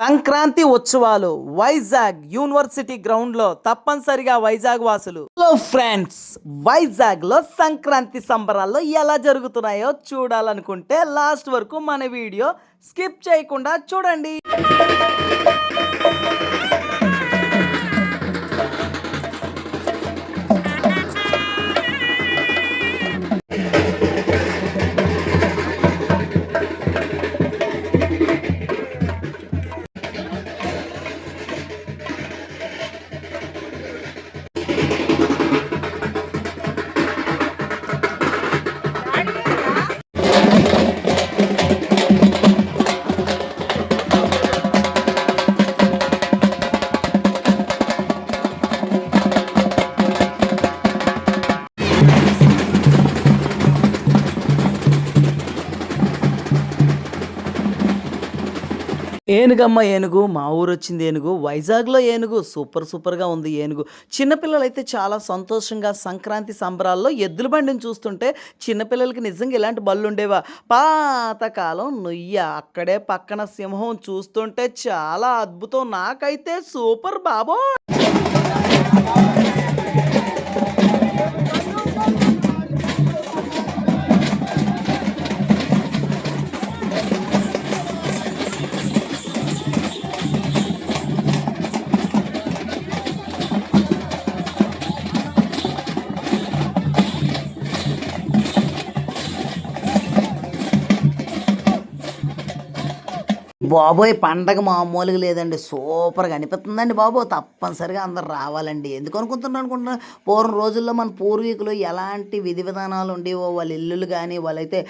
సంక్రాంతి ఉత్సవాలు Vizag university ground లో తప్పనిసరిగా వైజాగ్ వాసులు. హలో ఫ్రెండ్స్, వైజాగ్ లో సంక్రాంతి సంబరాల్లో ఎలా జరుగుతున్నాయో చూడాలనుకుంటే లాస్ట్ వరకు మన వీడియో స్కిప్ చేయకుండా చూడండి. ఏనుగమ్మ ఏనుగు, మా ఊరొచ్చింది ఏనుగు, వైజాగ్‌లో ఏనుగు సూపర్‌గా ఉంది ఏనుగు. చిన్నపిల్లలైతే చాలా సంతోషంగా సంక్రాంతి సంబరాల్లో ఎద్దుల బండిని చూస్తుంటే చిన్నపిల్లలకి నిజంగా ఇలాంటి బళ్ళుండేవా? పాతకాలం నుయ్య, అక్కడే పక్కన సింహం చూస్తుంటే చాలా అద్భుతం. నాకైతే సూపర్ బాబోయ్! బాబోయ్! పండగ మామూలుగా లేదండి. సూపర్‌గా అనిపిత్తందండి బాబు. తప్పనిసరిగా అందరూ రావాలండి. ఎందుకనుకుంటున్నారు? పూర్వం రోజుల్లో మన పూర్వీకులు ఎలాంటి విధి విధానాలు ఉండేవో, వాళ్ళ ఇల్లులు గానీ, వాళ్ళైతే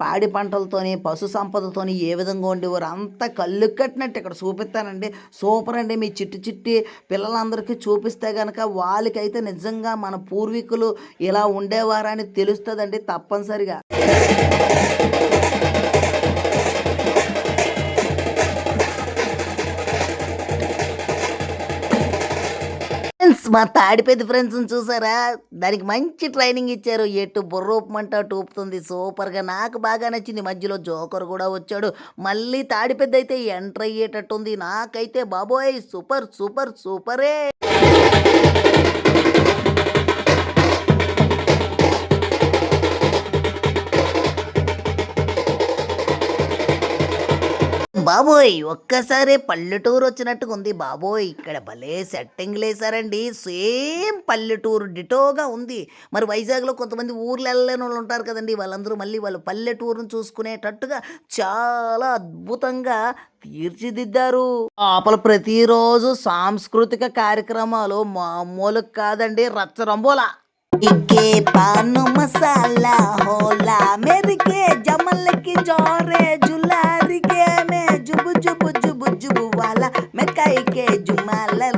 పాడి పంటలతోని, పశు సంపదతోని ఏ విధంగా ఉండేవారో అంతా కళ్ళుకి కట్టినట్టు ఇక్కడ చూపిత్తానండి. సూపర్ అండి. మీ చిట్టి చిట్టి పిల్లలందరికీ చూపిస్తే గనక వాళ్ళకైతే నిజంగా మన పూర్వీకులు ఇలా ఉండేవారని తెలుస్తదండి తప్పనిసరిగా. ఫ్రెండ్స్, మా తాడిపెద్ది ఫ్రెండ్స్‌ని చూసారా? దానికి మంచి ట్రైనింగ్ ఇచ్చారు. ఎటు బుర్ర ఊపమంటే అటు ఊపుతుంది సూపర్‌గా. నాకు బాగా నచ్చింది. మధ్యలో జోకర్ గూడా వచ్చాడు. మళ్ళీ తాడిపెద్దయితే ఎంటర్ అయ్యేటట్టుంది. నాకైతే బాబోయ్! సూపరే! బాబోయ్! ఒక్కసారే పల్లెటూరు వచ్చినట్టుగా ఉంది బాబోయ్! ఇక్కడ భలే సెట్టింగ్‌లేసారండి. సేమ్ పల్లెటూరు డిటోగా ఉంది. మరి వైజాగ్‌లో కొంతమంది ఊర్లు ఎళ్ళలేనోళ్ళు ఉంటారు కదండీ! వాళ్ళందరూ మళ్ళీ వాళ్ళు పల్లెటూరుని చూసుకునేటట్టుగా చాలా అద్భుతంగా తీర్చిదిద్దారు. లోపల ప్రతిరోజు సాంస్కృతిక కార్యక్రమాలు మామూలుగా కాదండి. రచ్చరంబోల. ఇకే పాను మసాలా హోలా మెరికే జమలకి జోరే జులారికే మే జుబు జుబు జుబు జుబు వాలా మెకాయి के जुमाला